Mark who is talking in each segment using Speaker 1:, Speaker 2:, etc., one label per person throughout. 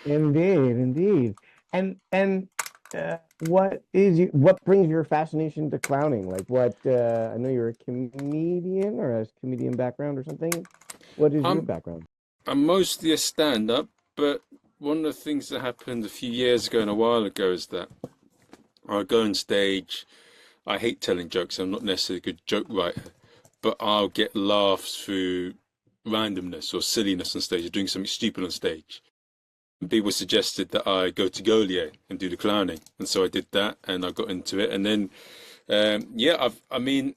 Speaker 1: Indeed, indeed. And what brings your fascination to clowning? Like I know you're a comedian or a comedian background or something. What is your
Speaker 2: I'm
Speaker 1: background?
Speaker 2: I'm mostly a stand-up, but one of the things that happened a few years ago and a while ago is that I go on stage. I hate telling jokes. I'm not necessarily a good joke writer, but I'll get laughs through randomness or silliness on stage or doing something stupid on stage. And people suggested that I go to Goliath and do the clowning, and so I did that, and I got into it, and then yeah, I mean,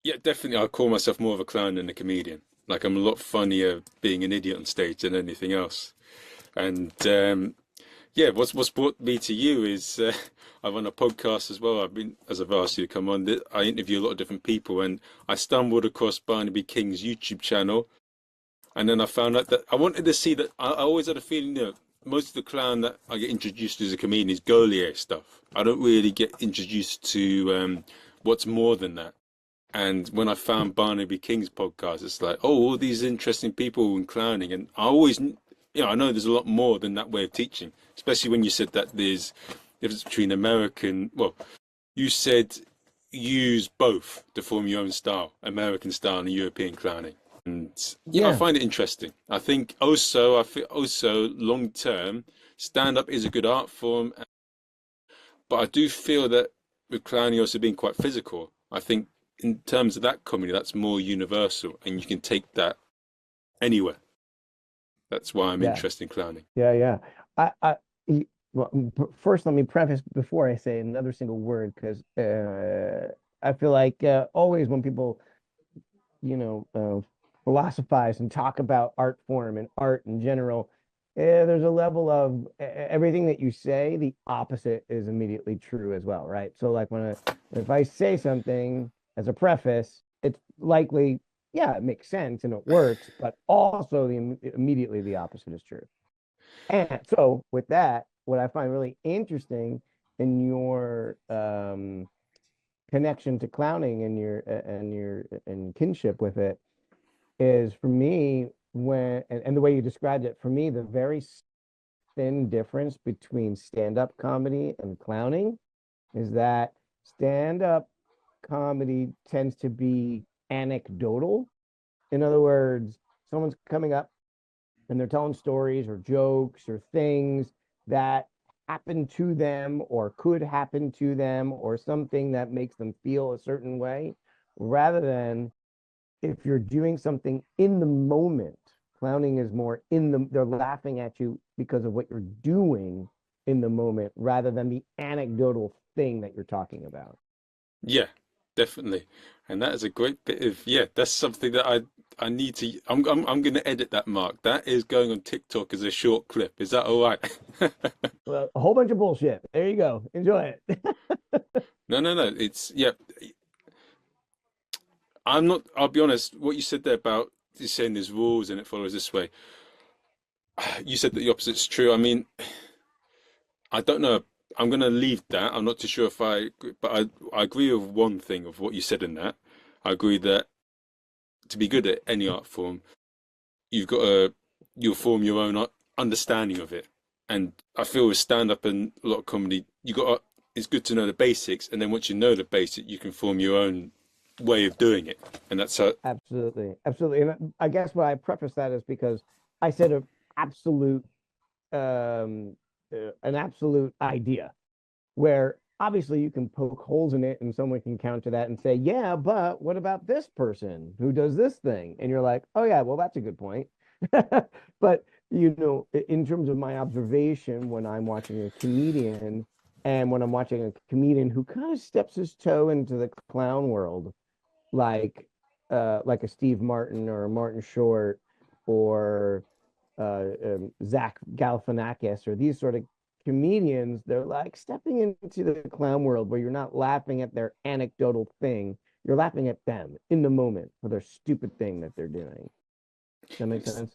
Speaker 2: yeah, definitely, I call myself more of a clown than a comedian. Like I'm a lot funnier being an idiot on stage than anything else. And yeah, what's brought me to you is I run a podcast as well. As I've asked you to come on, I interview a lot of different people, and I stumbled across Barnaby King's YouTube channel, and then I found out that I wanted to see that. I always had a feeling that most of the clown that I get introduced to as a comedian is Goliath stuff. I don't really get introduced to what's more than that. And when I found Barnaby King's podcast, it's like, oh, all these interesting people in clowning. And I know there's a lot more than that way of teaching, especially when you said that there's difference between well, you said use both to form your own style, American style and European clowning. And yeah, I
Speaker 1: Yeah,
Speaker 2: find it interesting. I feel also long term, stand up is a good art form, but I do feel that with clowning also being quite physical, I think in terms of that comedy, that's more universal and you can take that anywhere. That's why I'm
Speaker 1: yeah,
Speaker 2: interested in clowning.
Speaker 1: yeah. I well, first, let me preface before I say another single word because I feel like always when people philosophize and talk about art form and art in general, there's a level of everything that you say, the opposite is immediately true as well, right? So, like if I say something as a preface, it's likely, yeah, it makes sense and it works, but also immediately the opposite is true. And so, with that, what I find really interesting in your connection to clowning and your and kinship with it is for me and the way you described it for me the very thin difference between stand-up comedy and clowning is that stand-up comedy tends to be anecdotal. In other words, someone's coming up and they're telling stories or jokes or things that happen to them or could happen to them or something that makes them feel a certain way rather than if you're doing something in the moment. Clowning is more they're laughing at you because of what you're doing in the moment rather than the anecdotal thing that you're talking about.
Speaker 2: Yeah, definitely. And that is a great bit of yeah, that's something that I need to I'm going to edit that, Mark. That is going on TikTok as a short clip. Is that all right?
Speaker 1: Well, a whole bunch of bullshit. There you go. Enjoy it.
Speaker 2: No, no, no. It's yeah. I'm not. I'll be honest. What you said there about you saying there's rules and it follows this way. You said that the opposite's true. I mean, I don't know. I'm going to leave that. I'm not too sure if but I agree with one thing of what you said in that. I agree that to be good at any art form, you've got to you'll form your own understanding of it. And I feel with stand up and a lot of comedy, it's good to know the basics, and then once you know the basic, you can form your own way of doing it, and that's how.
Speaker 1: Absolutely. Absolutely. And I guess why I preface that is because I said absolute an absolute idea where obviously you can poke holes in it and someone can counter that and say, yeah, but what about this person who does this thing? And you're like, oh, yeah, well, that's a good point. But, in terms of my observation, when I'm watching a comedian and when I'm watching a comedian who kind of steps his toe into the clown world, like a Steve Martin or a Martin Short or Zach Galifianakis or these sort of comedians, they're like stepping into the clown world where you're not laughing at their anecdotal thing. You're laughing at them in the moment for their stupid thing that they're doing. Does that make sense?